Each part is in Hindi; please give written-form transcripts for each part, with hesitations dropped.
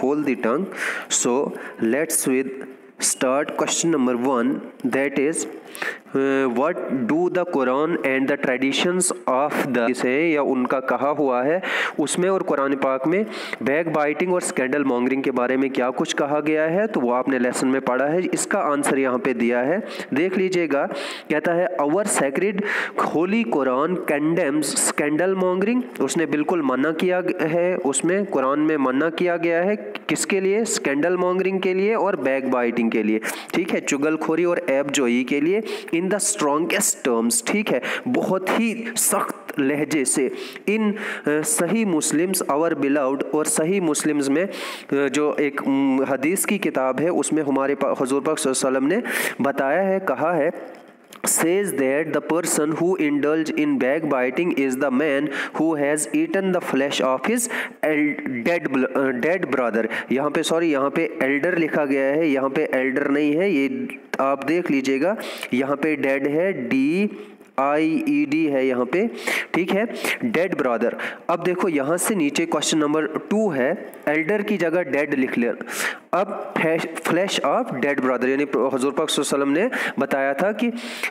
hold the tongue. So let's with start question number 1, that is what do the Quran and the traditions of the है या उनका कहा हुआ है उसमें और कुरान पाक में बैक बाइटिंग और स्कैंडल मॉन्गरिंग के बारे में क्या कुछ कहा गया है, तो वो आपने लेसन में पढ़ा है। इसका आंसर यहाँ पे दिया है, देख लीजिएगा। कहता है our sacred holy Quran condemns scandal mongering, उसने बिल्कुल मना किया है, उसमें कुरान में मना किया गया है किसके लिए, स्कैंडल मॉन्गरिंग के लिए और बैक बाइटिंग के लिए, ठीक है, चुगलखोरी और ऐब जोई के लिए, इन द स्ट्रॉन्गेस्ट टर्म्स, ठीक है, बहुत ही सख्त लहजे से। इन सही मुस्लिम्स आवर बिलाउड, और सही मुस्लिम्स में जो एक हदीस की किताब है उसमें हमारे हुजूर पाक सल्लल्लाहु अलैहि वसल्लम ने बताया है, कहा है, says that the person who indulge in backbiting is the man who has eaten the flesh of his dead brother। यहाँ पे सॉरी, यहाँ पे एल्डर लिखा गया है, यहाँ पे एल्डर नहीं है, ये आप देख लीजिएगा, यहाँ पे डेड है, DIED है यहाँ पे, ठीक है, डेड ब्रदर। अब देखो यहाँ से नीचे क्वेश्चन नंबर 2 है, एल्डर की जगह डेड लिख लिया। अब फ्लैश ऑफ डेड ब्रदर, यानी हुजूर पाक सल्लल्लाहु अलैहि वसल्लम ने बताया था कि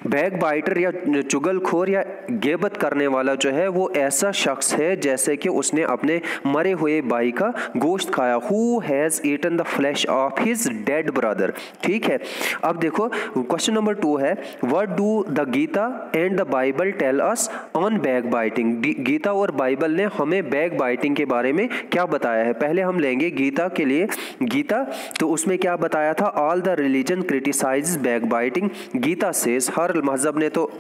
बैक बाइटर या चुगलखोर या गेबत करने वाला जो है वो ऐसा शख्स है जैसे कि उसने अपने मरे हुए भाई का गोश्त खाया। Who has eaten the flash of his dead brother, ठीक है। अब देखो क्वेश्चन नंबर 2 है, what do the Gita and the Bible tell us on back biting. Gita और बाइबल ने हमें बैक बाइटिंग के बारे में क्या बताया है। पहले हम लेंगे गीता के लिए, गीता तो उसमें क्या बताया था, all the religion criticize back biting. Gita says, हर मजहब ने तो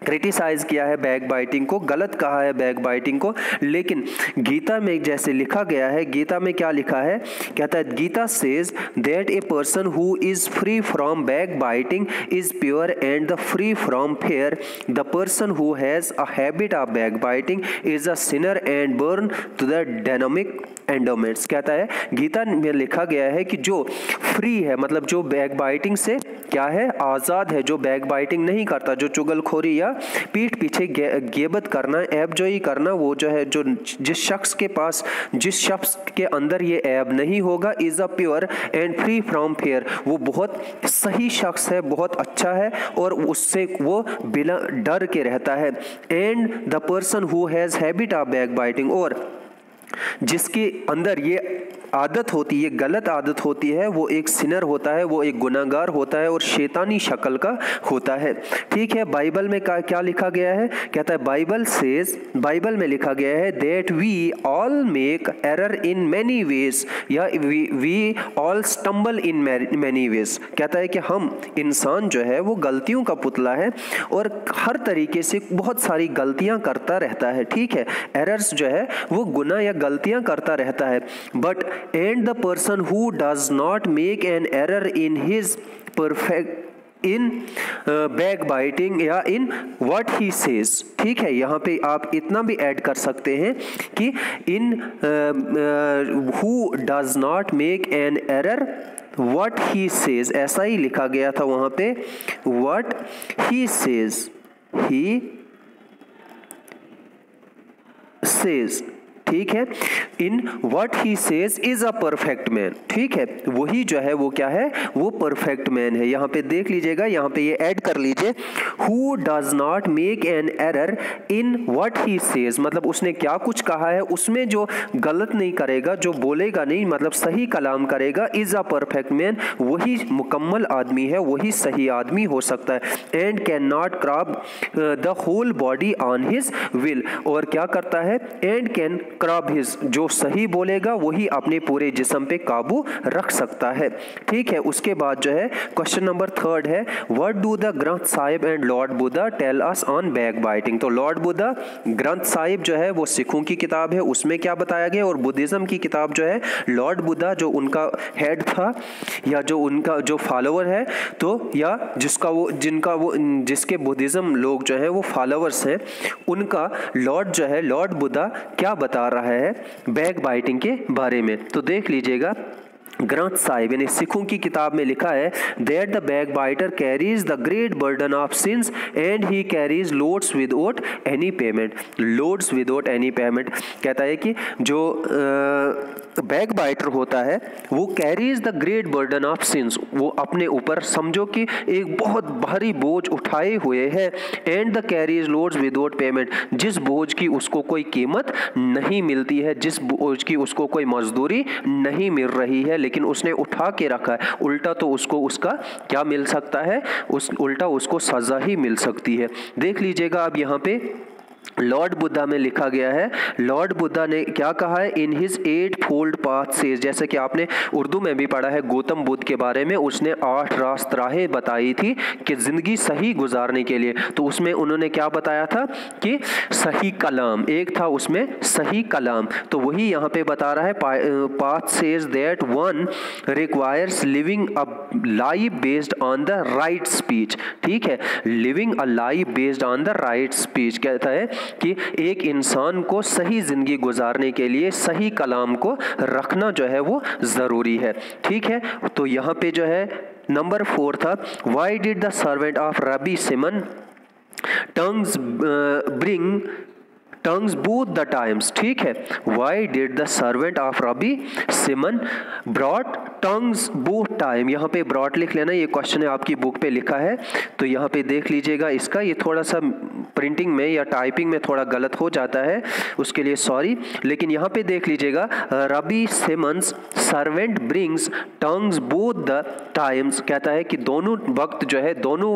क्रिटिसाइज किया है बैक बाइटिंग को, गलत कहा है बैक बाइटिंग को, लेकिन गीता में जैसे लिखा गया है, गीता में क्या लिखा है, कहता है Gita says that a person who is free from back biting is pure and the free from fear. The person who has a habit of back biting is a sinner and born to the dynamic endowments. कहता है गीता में लिखा गया है कि जो फ्री है, मतलब जो बैक बाइटिंग से क्या है, आज़ाद है, जो बैक बाइटिंग नहीं करता, जो चुगलखोरी या पीठ पीछे गेबत करना, ऐबजोई करना, वो जो है, जो जिस शख्स के पास, जिस शख्स के अंदर ये ऐब नहीं होगा, is a pure and free from fair, वो बहुत सही शख्स है, बहुत अच्छा है और उससे वो बिना डर के रहता है। And the person who has habit of back biting, और जिसके अंदर ये आदत होती है, गलत आदत होती है, वो एक सिनर होता है, वो एक गुनाहगार होता है और शैतानी शक्ल का होता है, ठीक है। बाइबल में क्या लिखा गया है, कहता है बाइबल सेज, बाइबल में लिखा गया है that we all make error in many ways, या we all stumble in many ways. कहता है कि हम इंसान जो है वो गलतियों का पुतला है और हर तरीके से बहुत सारी गलतियां करता रहता है, ठीक है। एरर्स जो है वो गुनाह या गलतियां करता रहता है, but and the person who does not make an error in his perfect in backbiting या in what he says, ठीक है। यहाँ पे आप इतना भी ऐड कर सकते हैं कि in who does not make an error what he says, ऐसा ही लिखा गया था वहाँ पे, what he says, he says, ठीक है। In what he says is a perfect man, ठीक है, वही जो है वो क्या है, वो परफेक्ट मैन है। यहाँ पे देख लीजिएगा, यहाँ पे ये ऐड कर लीजिए, who does not make an error in what he says, मतलब उसने क्या कुछ कहा है उसमें जो गलत नहीं करेगा, जो बोलेगा नहीं, मतलब सही कलाम करेगा, इज अ परफेक्ट मैन, वही मुकम्मल आदमी है, वही सही आदमी हो सकता है। And can not crop the whole body on his will, और क्या करता है, एंड कैन क्रॉप हिज, जो सही बोलेगा वही अपने पूरे जिस्म पे काबू रख सकता है, ठीक है। उसके बाद जो है क्वेश्चन नंबर 3 है, what do the Granth Sahib and Lord Buddha tell us on back biting. तो लॉर्ड बुद्धा, ग्रंथ साहिब जो है वो सिखों की किताब है, उसमें क्या बताया गया, और बुद्धिज्म की किताब जो है, लॉर्ड बुद्धा जो उनका हेड था या जो उनका जो फॉलोअर है, तो या जिसका वो जिनका वो जिसके बुद्धिज्म लोग जो है वो फॉलोअर्स हैं, उनका लॉर्ड जो है, लॉर्ड बुद्धा क्या बता रहा है बैक बाइटिंग के बारे में। तो देख लीजिएगा, ग्रंथ साहिब यानी सिखों की किताब में लिखा है that the back biter carries the great burden of since and he carries loads without any payment. Loads without any payment, कहता है कि जो बैक बाइटर होता है वो carries the great burden of since, वो अपने ऊपर समझो कि एक बहुत भारी बोझ उठाए हुए है। And the carries loads without payment, जिस बोझ की उसको कोई कीमत नहीं मिलती है, जिस बोझ की उसको कोई मजदूरी नहीं मिल रही है, लेकिन उसने उठा के रखा है, उल्टा तो उसको उसका क्या मिल सकता है, उल्टा उसको सजा ही मिल सकती है। देख लीजिएगा अब यहाँ पे लॉर्ड बुद्धा में लिखा गया है, लॉर्ड बुद्धा ने क्या कहा है, in his 8 fold path says, जैसे कि आपने उर्दू में भी पढ़ा है गौतम बुद्ध के बारे में, उसने 8 राहें बताई थी कि जिंदगी सही गुजारने के लिए। तो उसमें उन्होंने क्या बताया था कि सही कलाम, एक था उसमें सही कलाम, तो वही यहाँ पे बता रहा है, path says that one requires living a life based on the right speech. ठीक है, living a life based on the right speech कहता है कि एक इंसान को सही जिंदगी गुजारने के लिए सही कलाम को रखना जो है वो जरूरी है। ठीक है, तो यहाँ पे जो है नंबर 4 था, why did the servant of rabbi Simon tongues both the times. ठीक है, why did the servant of rabbi Simon brought tongues both time, यहाँ पे ब्रॉट लिख लेना, ये क्वेश्चन है आपकी बुक पे लिखा है, तो यहाँ पे देख लीजिएगा इसका, ये थोड़ा सा प्रिंटिंग में या टाइपिंग में थोड़ा गलत हो जाता है, उसके लिए सॉरी, लेकिन यहाँ पे देख लीजिएगा rabbi Simon's servant brings tongues both the times, कहता है कि दोनों वक्त जो है, दोनों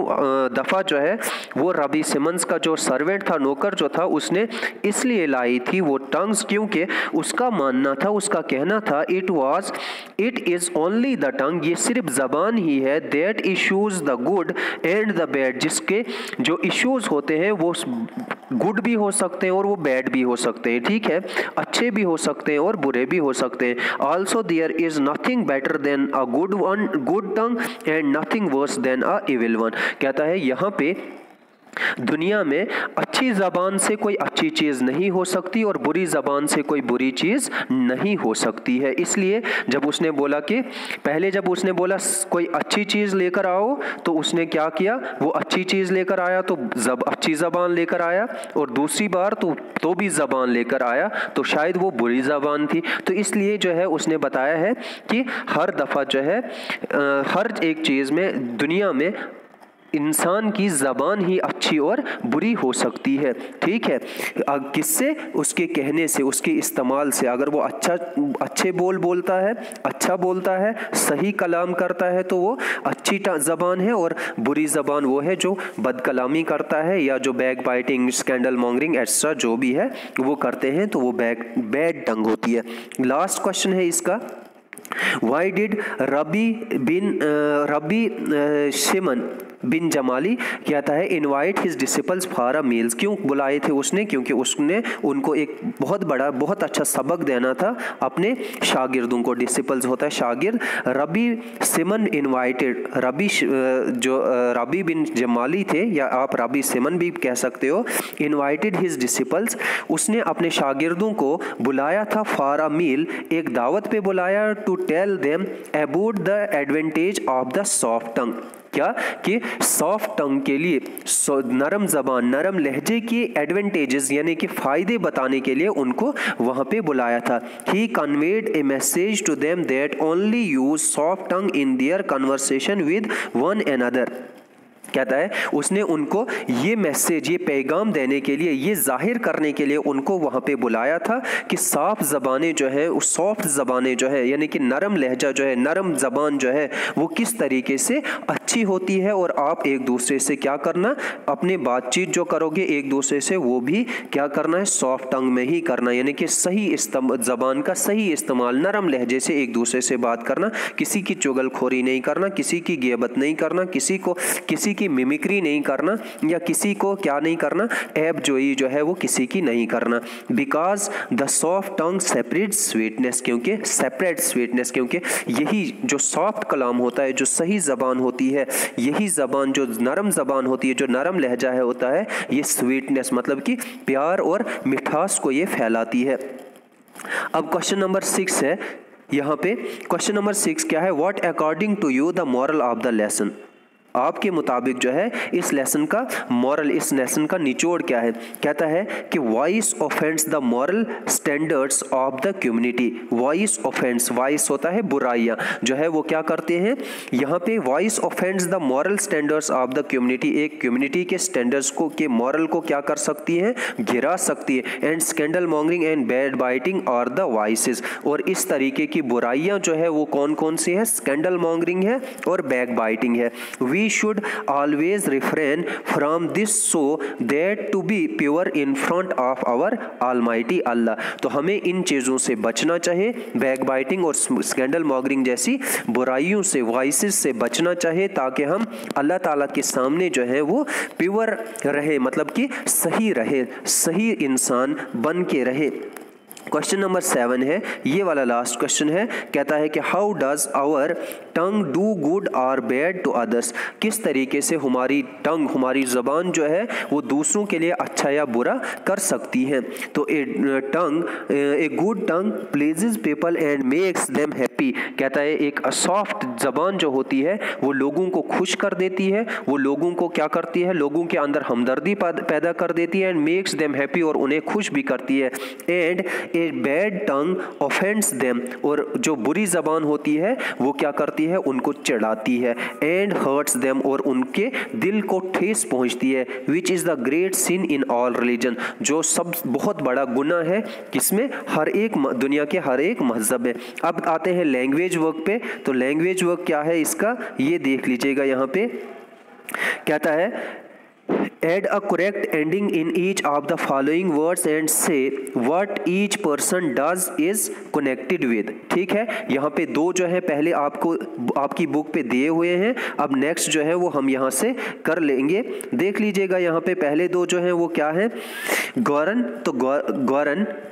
दफ़ा जो है वो रबी सिमन्स का जो सर्वेंट था, नौकर जो था, उसने इसलिए लाई थी वो टंग्स, क्योंकि उसका मानना था, उसका कहना था, it is only the tongue, ये सिर्फ जबान ही है, that issues the good and the bad, जिसके जो इश्यूज होते हैं वो गुड भी हो सकते हैं और वो बैड भी हो सकते हैं। ठीक है, अच्छे भी हो सकते हैं और बुरे भी हो सकते हैं। Also there is nothing better than a good tongue and nothing worse than a evil one, कहता है यहाँ पे दुनिया में अच्छी ज़बान से कोई अच्छी चीज़ नहीं हो सकती और बुरी ज़बान से कोई बुरी चीज़ नहीं हो सकती है। इसलिए जब उसने बोला कि पहले जब उसने बोला कोई अच्छी चीज़ लेकर आओ, तो उसने क्या किया, वो अच्छी चीज़ लेकर आया तो अच्छी ज़बान लेकर आया, और दूसरी बार तो भी ज़बान लेकर आया तो शायद वो बुरी ज़बान थी। तो इसलिए जो है उसने बताया है कि हर दफ़ा जो है हर एक चीज़ में दुनिया में इंसान की ज़बान ही अच्छी और बुरी हो सकती है। ठीक है, किससे, उसके कहने से, उसके इस्तेमाल से। अगर वो अच्छे बोलता है, अच्छा बोलता है, सही कलाम करता है तो वो अच्छी ज़बान है, और बुरी ज़बान वो है जो बदकलामी करता है या जो back biting, scandal mongering extra जो भी है वो करते हैं, तो वो बैड टंग होती है। लास्ट क्वेश्चन है इसका, Why did रबी शिमन बिन जमाली कहता है invite his disciples for a meals, क्यों बुलाए थे उसने, क्योंकि उसने उनको एक बहुत अच्छा सबक देना था अपने शागिर्दों को। डिसिपल्स होता है शागिर्द। रबी सिमन इनवाइटेड, रबी बिन जमाली थे, या आप रबी सिमन भी कह सकते हो, इनवाइटेड हिज डिसिपल्स, उसने अपने शागिर्दों को बुलाया था फॉर अ मील, एक दावत पे बुलाया, to tell them about the advantage of the soft tongue, क्या कि सॉफ्ट टंग के लिए, नरम जबान, नरम लहजे की एडवांटेजेस यानी कि फायदे बताने के लिए उनको वहां पे बुलाया था। He conveyed a message to them that only use soft tongue in their conversation with one another, कहता है उसने उनको ये मैसेज, ये पैगाम देने के लिए, ये जाहिर करने के लिए उनको वहाँ पे बुलाया था कि साफ ज़बानें जो है, उस सॉफ्ट ज़बानें जो है, यानी कि नरम लहजा जो है, नरम ज़बान जो है वो किस तरीके से अच्छी होती है, और आप एक दूसरे से क्या करना, अपने बातचीत जो करोगे एक दूसरे से वो भी क्या करना है, सॉफ्ट टंग में ही करना, यानी कि सही ज़बान का सही इस्तेमाल, नरम लहजे से एक दूसरे से बात करना, किसी की चुगलखोरी नहीं करना, किसी की गियबत नहीं करना, किसी की मिमिक्री नहीं करना, या किसी को क्या नहीं करना, ऐब जोई जो है वो किसी की नहीं करना। Because the soft tongue separates sweetness, क्योंकि सेपरेट स्वीटनेस, क्योंकि यही जो सॉफ्ट कलाम होता है, जो सही ज़बान होती है, यही ज़बान जो नरम ज़बान होती है, जो नरम लहजा है होता है, ये स्वीटनेस मतलब कि प्यार और मिठास को ये फैलाती है। अब क्वेश्चन नंबर 6 है, यहाँ पे क्वेश्चन नंबर 6 क्या है, what according to you the moral of the lesson. आपके मुताबिक जो है इस लेसन का मॉरल, इस लेसन का निचोड़ क्या है? कहता है कि vice offends the moral standards of the community. Vice offends, vice होता है बुराइयां, जो है वो क्या करते हैं यहाँ पे, vice offends the moral standards of the community, एक कम्युनिटी के स्टैंडर्ड्स को, के मॉरल को क्या कर सकती है, गिरा सकती है। And scandal mongering and bad biting और द वाइसेस, और इस तरीके की बुराइयां जो है वो कौन कौन सी है? स्कैंडल मॉन्गरिंग है और बैक बाइटिंग है। We should always refrain from this so that to be pure in front of our almighty Allah. तो हमें इन चीज़ों से बचना चाहिए, बैक बाइटिंग और स्कैंडल मॉन्गरिंग जैसी बुराइयों से, वाइसेस से बचना चाहिए, ताकि हम अल्लाह ताला के सामने जो है वो प्योर रहे, मतलब कि सही रहे, सही इंसान बन के रहे। क्वेश्चन नंबर 7 है, ये वाला लास्ट क्वेश्चन है। कहता है कि how does our tongue do good और बैड टू अदर्स। किस तरीके से हमारी टंग, हमारी ज़बान जो है वो दूसरों के लिए अच्छा या बुरा कर सकती है। तो a good tongue pleases people and makes them happy. कहता है एक सॉफ्ट ज़बान जो होती है वो लोगों को खुश कर देती है, वो लोगों को क्या करती है, लोगों के अंदर हमदर्दी पैदा कर देती है। एंड मेक्स देम हैप्पी, और उन्हें खुश भी करती है। And a bad tongue offends them, और जो बुरी जबान होती है वो क्या करती है, उनको चिढ़ाती है। एंड हर्ट्स देम, और उनके दिल को ठेस पहुंचती है। Which is the great sin in all religion, जो सब बहुत बड़ा गुनाह है किसमें, हर एक दुनिया के हर एक मजहब में। अब आते हैं लैंग्वेज वर्क पे। तो लैंग्वेज वर्क क्या है इसका, ये देख लीजिएगा। यहाँ पे कहता है add a correct ending in each of the following words and say what each person does is connected with। ठीक है, यहाँ पे दो जो है पहले आपको आपकी बुक पे दिए हुए हैं। अब नेक्स्ट जो है वो हम यहाँ से कर लेंगे। देख लीजिएगा यहाँ पे पहले दो जो है वो क्या है, गवर्न तो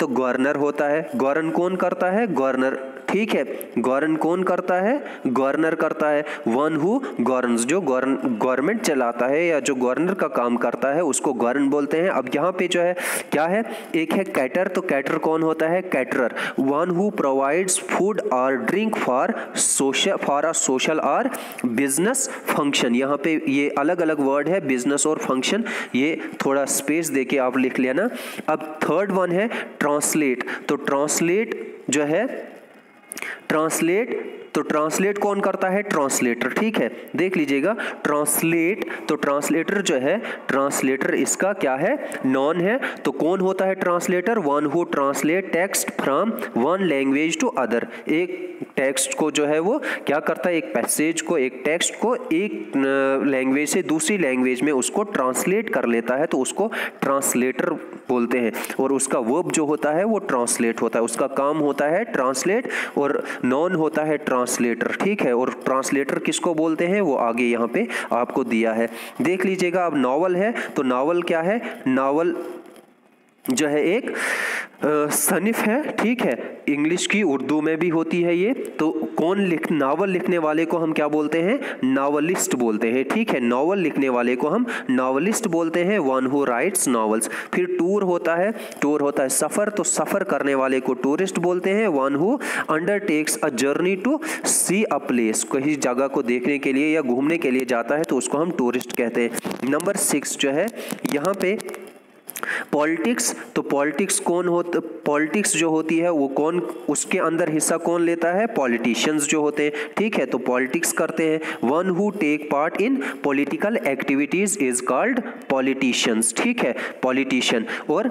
गवर्नर होता है। गवर्न कौन करता है, गवर्नर। ठीक है, गवर्न कौन करता है, गवर्नर करता है। वन हु गवर्न्स, जो गवर्नमेंट चलाता है या जो गवर्नर का काम करता है उसको गवर्न बोलते हैं। अब यहाँ पे जो है क्या है, एक है कैटर, तो कैटर कौन होता है, caterer. One who provides food और ड्रिंक फॉर अ सोशल और बिजनेस फंक्शन। यहाँ पे ये अलग अलग वर्ड है, बिजनेस और फंक्शन, ये थोड़ा स्पेस देके आप लिख लेना। अब थर्ड वन है ट्रांसलेट। तो ट्रांसलेट जो है, तो ट्रांसलेट कौन करता है, ट्रांसलेटर। ठीक है, देख लीजिएगा ट्रांसलेट, तो ट्रांसलेटर जो है, ट्रांसलेटर इसका क्या है, नॉन है। तो कौन होता है translator, one who translate text from one language to other. एक टेक्स्ट को जो है वो क्या करता है, एक पैसेज को, एक टेक्स्ट को एक लैंग्वेज से दूसरी लैंग्वेज में उसको ट्रांसलेट कर लेता है, तो उसको ट्रांसलेटर बोलते हैं। और उसका वर्ब जो होता है वो ट्रांसलेट होता है, उसका काम होता है ट्रांसलेट, और नॉन होता है ट्रांसलेटर। ठीक है, और ट्रांसलेटर किसको बोलते हैं वो आगे यहाँ पे आपको दिया है, देख लीजिएगा। अब नॉवल है, तो नॉवल क्या है, नॉवल जो है एक सनिफ है। ठीक है, इंग्लिश की उर्दू में भी होती है ये। तो नावल लिखने वाले को हम क्या बोलते हैं, नावलिस्ट बोलते हैं। ठीक है, नावल लिखने वाले को हम नावलिस्ट बोलते हैं, वन हु राइट्स नॉवेल्स। फिर टूर होता है सफ़र, तो सफ़र करने वाले को टूरिस्ट बोलते हैं, one who undertakes a journey to see a place. किसी जगह को देखने के लिए या घूमने के लिए जाता है तो उसको हम टूरिस्ट कहते हैं। नंबर 6 जो है यहाँ पे पॉलिटिक्स। तो पॉलिटिक्स कौन होता, पॉलिटिक्स जो होती है वो कौन, उसके अंदर हिस्सा कौन लेता है, पॉलिटिशियंस जो होते हैं। ठीक है, तो पॉलिटिक्स करते हैं। One who take part in political activities is called politicians. ठीक है, पॉलिटिशियन। और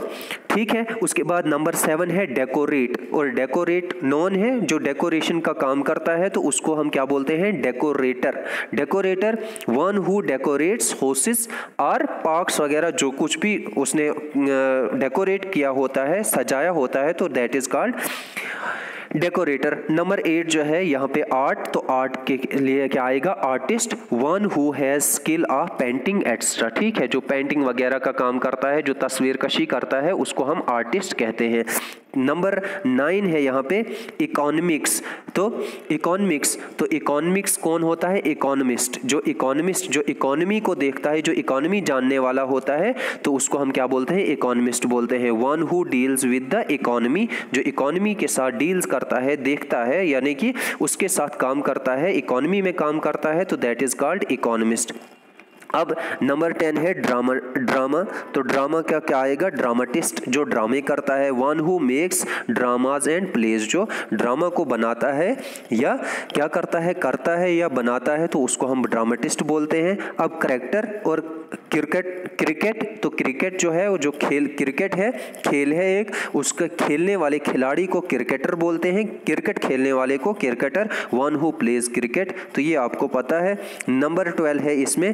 ठीक है, उसके बाद नंबर 7 है डेकोरेट। और डेकोरेट नॉन है, जो डेकोरेशन का काम करता है, तो उसको हम क्या बोलते हैं, decorator. Decorator one who decorates houses और पार्क्स वगैरह, जो कुछ भी उसने डेकोरेट किया होता है, सजाया होता है, तो that is called decorator. Number 8 जो है यहाँ पे आर्ट। तो आर्ट के लिए क्या आएगा, artist. One who has skill of painting extra. ठीक है, जो पेंटिंग वगैरह का काम करता है, जो तस्वीर कशी करता है, उसको हम आर्टिस्ट कहते हैं। नंबर 9 है यहाँ पे इकोनॉमिक्स। तो इकोनॉमिक्स कौन होता है? इकोनॉमिस्ट। जो इकोनॉमी को देखता है, जो इकोनॉमी जानने वाला होता है, तो उसको हम क्या बोलते हैं? इकोनॉमिस्ट बोलते हैं। One who deals with the economy, जो इकोनॉमी के साथ डील्स करता है, देखता है, यानी कि उसके साथ काम करता है, इकोनॉमी में काम करता है, तो दैट इज कॉल्ड इकोनॉमिस्ट। अब नंबर 10 है ड्रामा। तो ड्रामा क्या आएगा? ड्रामाटिस्ट, जो ड्रामे करता है। One who makes dramas and plays, जो ड्रामा को बनाता है या क्या करता है या बनाता है, तो उसको हम ड्रामाटिस्ट बोलते हैं। अब करेक्टर और क्रिकेट, तो क्रिकेट जो है वो जो क्रिकेट है, खेल है एक, उसका खेलने वाले खिलाड़ी को क्रिकेटर बोलते हैं, क्रिकेट खेलने वाले को cricketer. One who plays cricket, तो ये आपको पता है। नंबर 12 है इसमें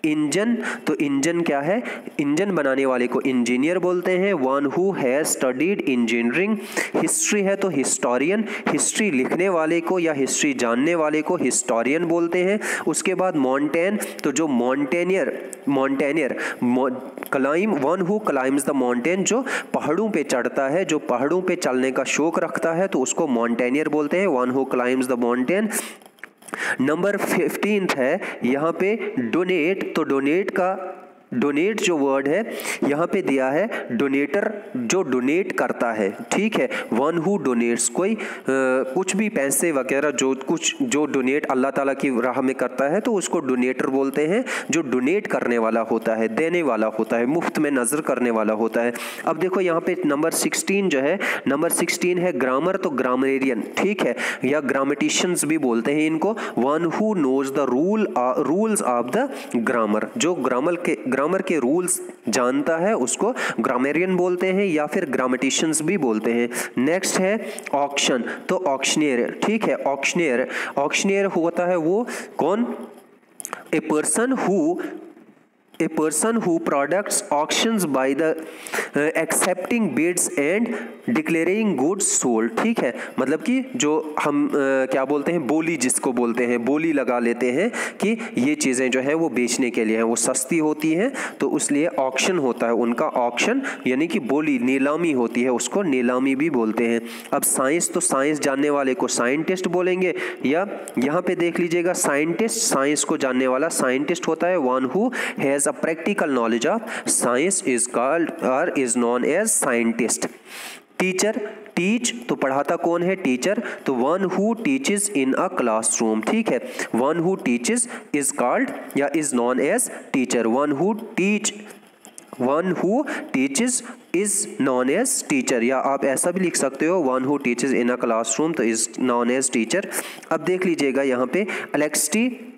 इंजन। तो इंजन क्या है? इंजन बनाने वाले को इंजीनियर बोलते हैं। One who has studied engineering. History है तो हिस्टोरियन, हिस्ट्री लिखने वाले को या हिस्ट्री जानने वाले को हिस्टोरियन बोलते हैं। उसके बाद माउंटेन, तो जो mountaineer climb, one who climbs the mountain, जो पहाड़ों पे चढ़ता है, जो पहाड़ों पे चलने का शौक रखता है, तो उसको माउंटेनियर बोलते हैं। One who climbs the mountain. Number 15 है यहाँ पे डोनेट। तो डोनेट जो वर्ड है यहाँ पे दिया है डोनेटर, जो डोनेट करता है, ठीक है। वन हु डोनेट्स, कोई कुछ भी पैसे वगैरह जो डोनेट अल्लाह ताला की राह में करता है, तो उसको डोनेटर बोलते हैं। जो डोनेट करने वाला होता है, देने वाला होता है, मुफ्त में नजर करने वाला होता है। अब देखो यहाँ पे नंबर 16 जो है, नंबर 16 है ग्रामर। तो ग्रामरेरियन, ठीक है, या ग्रामेटिशियंस भी बोलते हैं इनको। One who knows the rules of the grammar, जो ग्रामर के रूल्स जानता है, उसको ग्रामेरियन बोलते हैं या फिर ग्रामेटिशियंस भी बोलते हैं। नेक्स्ट है ऑक्शन। तो ऑक्शनियर, ठीक है। ऑक्शनियर होता है वो कौन? A person who products auctions by the accepting bids and declaring goods sold, ठीक है। मतलब कि जो हम क्या बोलते हैं, बोली जिसको बोलते हैं, बोली लगा लेते हैं कि ये चीज़ें जो है वो बेचने के लिए हैं, वो सस्ती होती हैं, तो इसलिए ऑक्शन होता है उनका। ऑक्शन यानी कि बोली, नीलामी होती है, उसको नीलामी भी बोलते हैं। अब साइंस, तो साइंस जानने वाले को साइंटिस्ट बोलेंगे, या यहाँ पे देख लीजिएगा साइंटिस्ट, साइंस को जानने वाला साइंटिस्ट होता है। One who has a practical knowledge of science is called or is known as scientist. Teacher, teach, तो पढ़ाता कौन है? टीचर। तो one who teaches in a classroom, ठीक है। One who teaches is called या is known as teacher. One who teaches is known as teacher, या आप ऐसा भी लिख सकते हो, one who teaches in a classroom, तो इज नॉन एज टीचर। अब देख लीजिएगा यहाँ पे इलेक्ट्रिसिटी।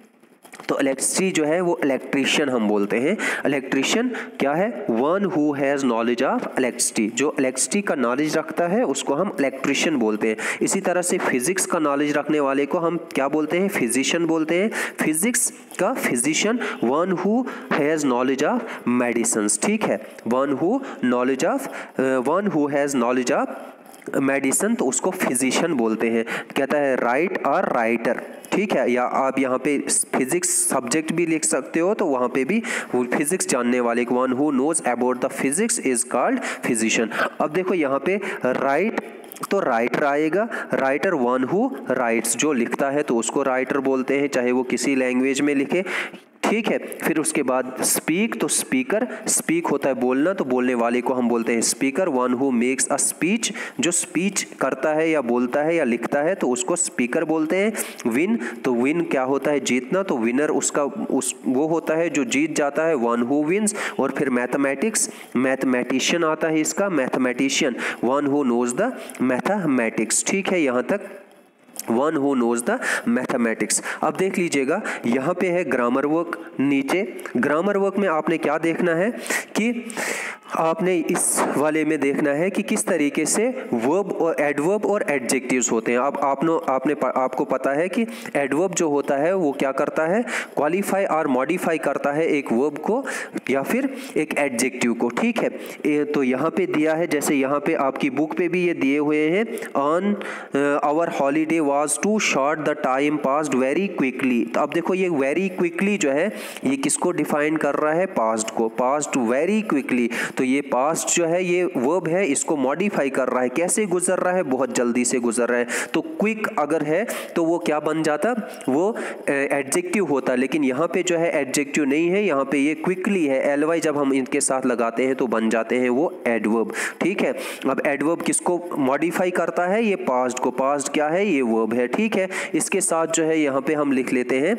तो इलेक्ट्रिसिटी जो है वो इलेक्ट्रीशियन हम बोलते हैं। इलेक्ट्रीशियन क्या है? One who has knowledge of electricity, जो इलेक्ट्रिसिटी का नॉलेज रखता है उसको हम इलेक्ट्रीशियन बोलते हैं। इसी तरह से फिजिक्स का नॉलेज रखने वाले को हम क्या बोलते हैं? फिजिशियन बोलते हैं। फिजिक्स का physician. One who has knowledge of medicines, ठीक है। One who has knowledge of medicine, तो उसको फिजिशियन बोलते हैं। कहता है राइट और राइटर, ठीक है। या आप यहाँ पे फिजिक्स सब्जेक्ट भी लिख सकते हो, तो वहाँ पे भी वो फिजिक्स जानने वाले, one who knows about the physics is called physician. अब देखो यहाँ पे राइट, तो राइटर आएगा। राइटर वन हु राइट्स, जो लिखता है तो उसको राइटर बोलते हैं, चाहे वो किसी लैंग्वेज में लिखे, ठीक है। फिर उसके बाद स्पीक, तो स्पीकर, स्पीक होता है बोलना, तो बोलने वाले को हम बोलते हैं speaker. One who makes a speech, जो स्पीच करता है या बोलता है या लिखता है, तो उसको स्पीकर बोलते हैं। विन, तो विन क्या होता है? जीतना, तो विनर वो होता है जो जीत जाता है, वन हु विन्स। और फिर मैथमेटिक्स, मैथमेटिशियन आता है इसका, mathematician, one who knows the mathematics, ठीक है। यहाँ तक one who knows the mathematics. अब देख लीजिएगा यहाँ पे है ग्रामर वर्क। नीचे ग्रामर वर्क में आपने क्या देखना है कि आपने इस वाले में देखना है कि किस तरीके से वर्ब और एडवर्ब और एडजेक्टिव्स होते हैं। अब आपको पता है कि एडवर्ब जो होता है वो क्या करता है? क्वालिफाई और मॉडिफाई करता है एक वर्ब को या फिर एक एडजेक्टिव को, ठीक है। तो यहाँ पे दिया है, जैसे यहाँ पे आपकी बुक पे भी ये दिए हुए हैं, on our holiday was too short, the time passed very quickly. तो अब देखो ये वेरी क्विकली जो है ये किसको डिफाइन कर रहा है? पास्ट को, पास्ट वेरी क्विकली। तो ये पास्ट जो है ये वर्ब है, इसको मॉडिफाई कर रहा है। कैसे गुजर रहा है? बहुत जल्दी से गुजर रहा है। तो क्विक अगर है तो वो क्या बन जाता? वो एडजेक्टिव होता। लेकिन यहाँ पे जो है एडजेक्टिव नहीं है, यहाँ पे ये क्विकली है। एलवाई जब हम इनके साथ लगाते हैं तो बन जाते हैं वो एडवर्ब। ठीक है, अब एडवर्ब किसको मॉडिफाई करता है? ये पास्ट को। पास्ट क्या है? ये वर्ब है। ठीक है, इसके साथ जो है यहाँ पे हम लिख लेते हैं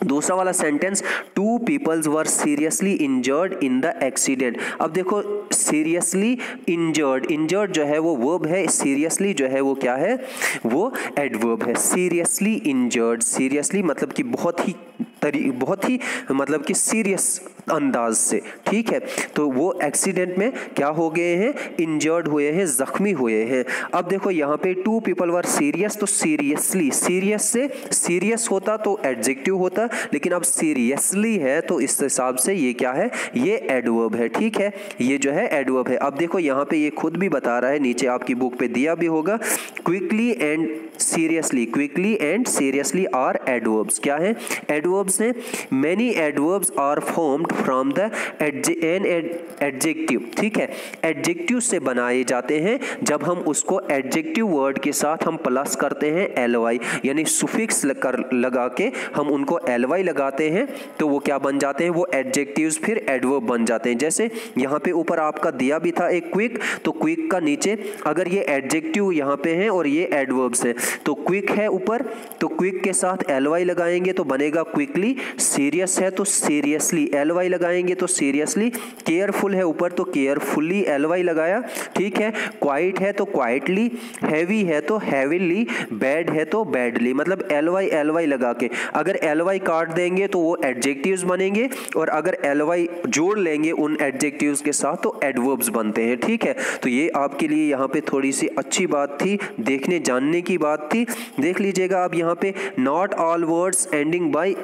दूसरा वाला sentence, 2 peoples were seriously injured in the accident. अब देखो सीरियसली इंजर्ड, इंजर्ड जो है वो वर्ब है, सीरियसली जो है वो क्या है? वो एडवर्ब है। सीरियसली इंजर्ड, सीरियसली मतलब कि बहुत ही मतलब कि सीरियस अंदाज से। ठीक है, तो वो एक्सीडेंट में क्या हो गए हैं? इंजर्ड हुए हैं, जख्मी हुए हैं। अब देखो यहाँ पे 2 पीपल वर सीरियस, तो सीरियसली, सीरियस से सीरियस होता तो एडजेक्टिव होता, लेकिन अब सीरियसली है तो इस हिसाब से ये क्या है? ये एडवर्ब है। ठीक है, ये जो है एडवर्ब है। अब देखो यहाँ पे ये खुद भी बता रहा है, नीचे आपकी बुक पे दिया भी होगा, quickly and seriously, quickly and seriously are adverbs. क्या है? एडवर्ब्स हैं। Many adverbs are formed from the adjective. ठीक है, एडजेक्टिव से बनाए जाते हैं। जब हम उसको एडजेक्टिव वर्ड के साथ हम प्लस करते हैं एलवाई, यानी सुफिक्स लगा के हम उनको एलवाई लगाते हैं तो वो क्या बन जाते हैं? वो एडजेक्टिव्स फिर एडवर्ब बन जाते हैं। जैसे यहाँ पे ऊपर आपका दिया भी था एक क्विक, तो क्विक का नीचे अगर ये एडजेक्टिव यहाँ पे है और ये एडवर्ब्स है, तो क्विक है ऊपर, तो क्विक के साथ एलवाई लगाएंगे तो बनेगा क्विकली। सीरियस है तो सीरियसली एलवाई लगाएंगे तो सीरियसली। केयरफुल है ऊपर तो केयरफुली एलवाई लगाया। ठीक है, क्वाइट है तो क्वाइटली, हैवी है तो हैवीली, बैड है तो बैडली, मतलब एलवाई एलवाई लगा के। अगर एलवाई काट देंगे तो वो एडजेक्टिव्स बनेंगे, और अगर एलवाई जोड़ लेंगे उन एडजेक्टिव्स के साथ तो एडवर्ब्स बनते हैं। ठीक है, तो ये आपके लिए यहाँ पे थोड़ी सी अच्छी बात थी, देखने जानने की बात थी। देख लीजिएगा अब यहाँ पे, not all words ending by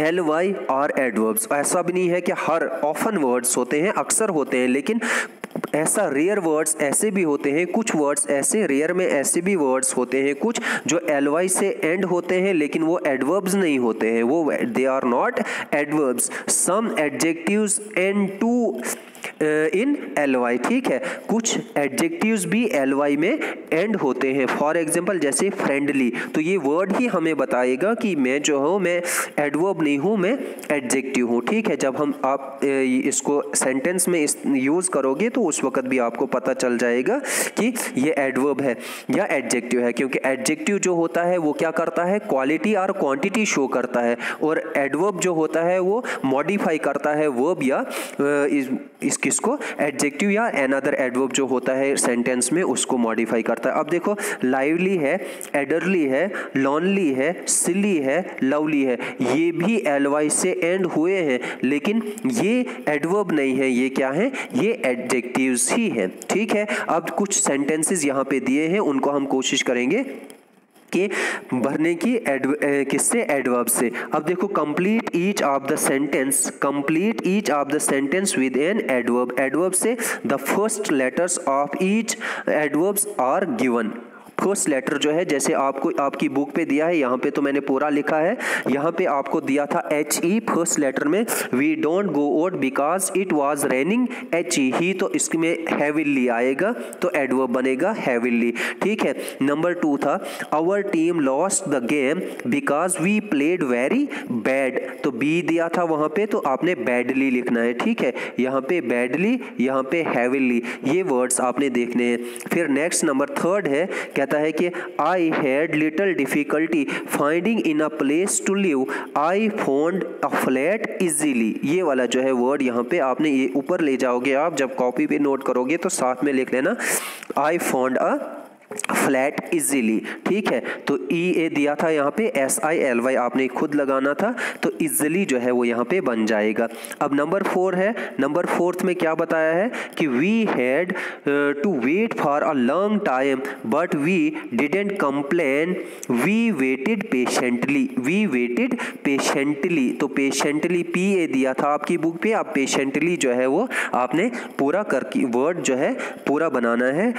ly are adverbs. ऐसा भी नहीं है कि हर ऑफन वर्ड्स होते हैं, अक्सर होते हैं, लेकिन ऐसा रेयर वर्ड्स ऐसे भी होते हैं, कुछ वर्ड्स ऐसे रेयर में ऐसे भी वर्ड्स होते हैं कुछ जो ly से एंड होते हैं लेकिन वो एडवर्ब्स नहीं होते हैं, वो they are not adverbs. Some adjectives end to in ly। ठीक है, कुछ एडजेक्टिव्स भी ly में एंड होते हैं। फॉर एग्जांपल जैसे फ्रेंडली, तो ये वर्ड ही हमें बताएगा कि मैं जो हूँ मैं एडवर्ब नहीं हूँ, मैं एडजेक्टिव हूँ। ठीक है, जब हम आप इसको सेंटेंस में यूज़ करोगे तो उस वक्त भी आपको पता चल जाएगा कि ये एडवर्ब है या एडजेक्टिव है, क्योंकि एडजेक्टिव जो होता है वो क्या करता है? क्वालिटी और क्वांटिटी शो करता है, और एडवर्ब जो होता है वो मॉडिफाई करता है वर्ब या किसको? एडजेक्टिव या अनदर एडवर्ब जो होता है सेंटेंस में उसको मॉडिफाई करता है। अब देखो, लाइवली है, एडरली है, लॉनली है, सिली है, लवली है, ये भी ly से एंड हुए हैं लेकिन ये एडवर्ब नहीं है, ये क्या है? ये एडजेक्टिव्स ही हैं। ठीक है, अब कुछ सेंटेंसेस यहाँ पे दिए हैं, उनको हम कोशिश करेंगे कि भरने की किससे? एडवर्ब से। अब देखो, complete each of the sentence, complete each of the sentence with an adverb. Adverb से the first letters of each adverbs are given. First letter जो है, जैसे आपको आपकी बुक पे दिया है, यहाँ पे तो मैंने पूरा लिखा है, यहाँ पे आपको दिया था HE फर्स्ट लेटर में, we don't go out because it was raining, HE he, तो इसमें हैविली आएगा तो एडवर्ब बनेगा हैविली। ठीक है, नंबर 2 था, our team lost the game because we played very bad, तो बी दिया था वहाँ पे तो आपने बैडली लिखना है। ठीक है, यहाँ पे बैडली, यहाँ पे हैविली, ये वर्ड्स आपने देखने हैं। फिर नेक्स्ट नंबर 3 है, कहता है कि I had little difficulty finding in a place to live, I found a flat easily. ये वाला जो है वर्ड यहाँ पे आपने ये ऊपर ले जाओगे, आप जब कॉपी पे नोट करोगे तो साथ में लिख लेना, आई फाउंड अ फ्लैट इजीली। ठीक है, तो ए दिया था यहाँ पे, SILY आपने खुद लगाना था, तो इजीली जो है वो यहाँ पे बन जाएगा। अब नंबर 4 है, नंबर 4 में क्या बताया है कि we had to wait for a long time but we didn't complain, we waited patiently, we waited patiently, तो पेशेंटली PA दिया था आपकी बुक पे, आप पेशेंटली जो है वो आपने पूरा करके वर्ड जो है पूरा बनाना है,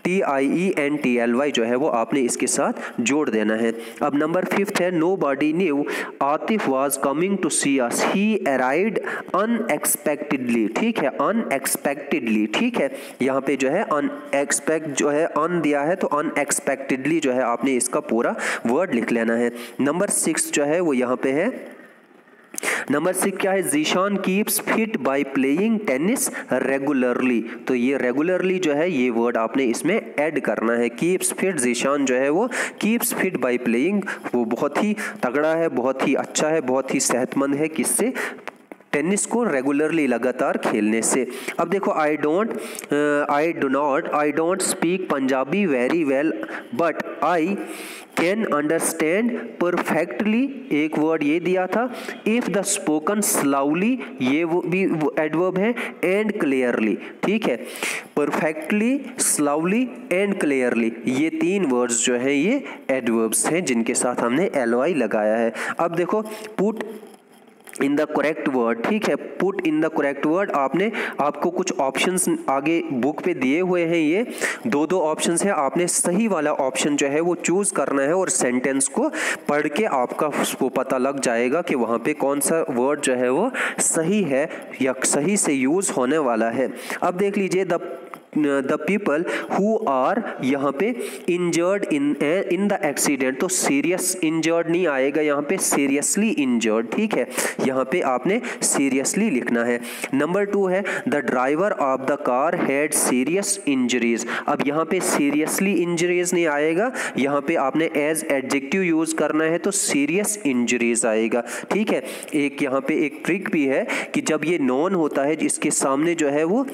TIENTLY ly जो है वो आपने इसके साथ जोड़ देना है। अब नंबर 5 है nobody knew Atif was coming to see us, he arrived unexpectedly, ठीक है, unexpectedly, ठीक है, यहाँ पे जो है unexpect जो है on दिया है तो unexpectedly जो है आपने इसका पूरा वर्ड लिख लेना है। नंबर 6 जो है वो यहाँ पे है, नंबर 6 क्या है, Zeeshan keeps feet by playing tennis regularly, तो ये रेगुलरली जो है ये वर्ड आपने इसमें ऐड करना है। कीप्स फिट, जीशान जो है वो कीप्स फिट बाय प्लेइंग, वो बहुत ही तगड़ा है, बहुत ही अच्छा है, बहुत ही सेहतमंद है, किससे, टेनिस को रेगुलरली लगातार खेलने से। अब देखो I don't speak Punjabi very well but I can understand perfectly, एक वर्ड ये दिया था, इफ द स्पोकन स्लाउली, ये वो भी एडवर्ब है, एंड क्लियरली, ठीक है, परफेक्टली, स्लाउली एंड क्लियरली, ये 3 वर्ड्स जो हैं ये एडवर्ब्स हैं जिनके साथ हमने ly लगाया है। अब देखो put in the correct word, ठीक है, put in the correct word, आपको कुछ ऑप्शंस आगे बुक पे दिए हुए हैं, ये 2 ऑप्शंस हैं, आपने सही वाला ऑप्शन जो है वो चूज करना है और सेंटेंस को पढ़ के आपका उसको पता लग जाएगा कि वहाँ पे कौन सा वर्ड जो है वो सही है या सही से यूज होने वाला है। अब देख लीजिए द पीपल हु आर यहाँ पे इंजर्ड इन द एक्सीडेंट, तो सीरियस इंजर्ड नहीं आएगा यहाँ पे, सीरियसली इंजर्ड, ठीक है, यहाँ पे आपने सीरियसली लिखना है। नंबर 2 है the driver of the car had serious injuries, अब यहाँ पे सीरियसली इंजरीज नहीं आएगा, यहाँ पे आपने एज एडजेक्टिव यूज करना है तो सीरियस इंजरीज आएगा, ठीक है। एक यहाँ पे एक ट्रिक भी है कि जब ये नॉन होता है, इसके सामने जो है वो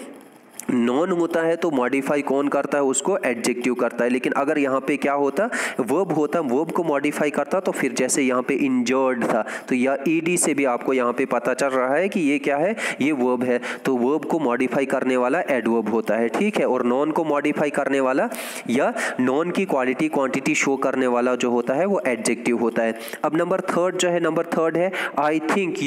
नॉन होता है तो मॉडिफाई कौन करता है, उसको एडजेक्टिव करता है, लेकिन अगर यहाँ पे क्या होता, वर्ब होता, वर्ब को मॉडिफाई करता, तो फिर जैसे यहाँ पे इंजर्ड था तो या ईडी से भी आपको यहाँ पे पता चल रहा है कि ये क्या है, ये वर्ब है, तो वर्ब को मॉडिफाई करने वाला एडवर्ब होता है, ठीक है, और नॉन को मॉडिफाई करने वाला या नॉन की क्वालिटी क्वांटिटी शो करने वाला जो होता है वो एडजेक्टिव होता है। अब नंबर 3 जो है, नंबर 3 है I think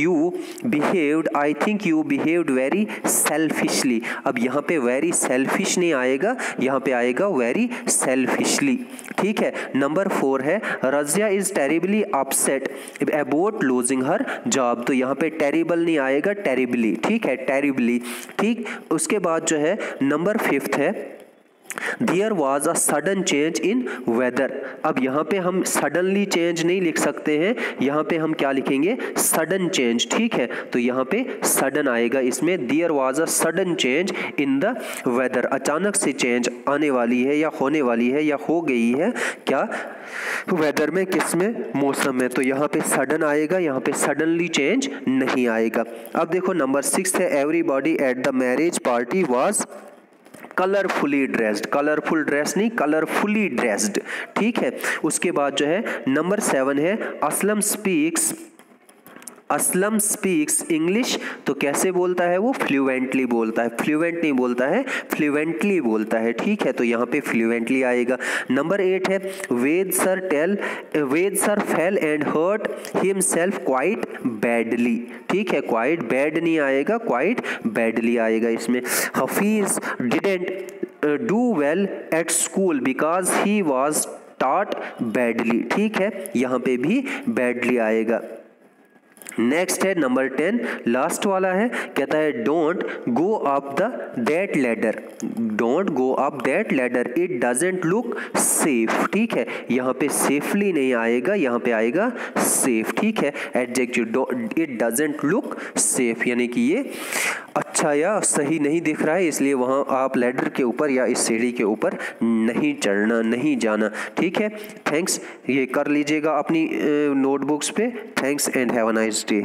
you behaved very selfishly, अब यहाँ वेरी सेल्फिश नहीं आएगा, यहाँ पे आएगा वेरी सेल्फिशली, ठीक है। नंबर 4 है Razia is terribly upset about losing her job, तो यहाँ पे टेरिबल नहीं आएगा, टेरिबली, ठीक है, टेरिबली, ठीक। उसके बाद जो है नंबर 5 है There was a sudden change in weather, अब यहाँ पे हम suddenly change नहीं लिख सकते हैं, यहाँ पे हम क्या लिखेंगे, sudden change, ठीक है, तो यहाँ पे sudden आएगा इसमें, There was a sudden change in the weather, अचानक से चेंज आने वाली है या होने वाली है या हो गई है, क्या वेदर में, किस में, मौसम में, तो यहाँ पे सडन आएगा, यहाँ पे सडनली चेंज नहीं आएगा। अब देखो नंबर 6 है everybody at the marriage party was colourfully dressed, colourful dress नहीं, कलरफुली ड्रेस्ड, ठीक है। उसके बाद जो है नंबर 7 है असलम स्पीक्स इंग्लिश, तो कैसे बोलता है वो, फ्लुएंटली बोलता है, फ्लुएंट नहीं बोलता है, फ्लुएंटली बोलता है, ठीक है, तो यहाँ पे फ्लुएंटली आएगा। नंबर 8 है Ved sir fell and hurt himself quite badly, ठीक है, क्वाइट बैड नहीं आएगा, क्वाइट बैडली आएगा इसमें। Hafeez didn't do well at school because he was taught badly, ठीक है, यहाँ पे भी बैडली आएगा। नेक्स्ट है नंबर 10, लास्ट वाला है, कहता है don't go up that ladder, don't go up that ladder, it doesn't look safe, ठीक है, यहाँ पे सेफली नहीं आएगा, यहाँ पे आएगा सेफ, ठीक है, adjective, it doesn't look safe, यानी कि ये अच्छा या सही नहीं दिख रहा है, इसलिए वहाँ आप लैडर के ऊपर या इस सीढ़ी के ऊपर नहीं चढ़ना, नहीं जाना, ठीक है। थैंक्स, ये कर लीजिएगा अपनी नोटबुक्स पे। Thanks and have a nice day.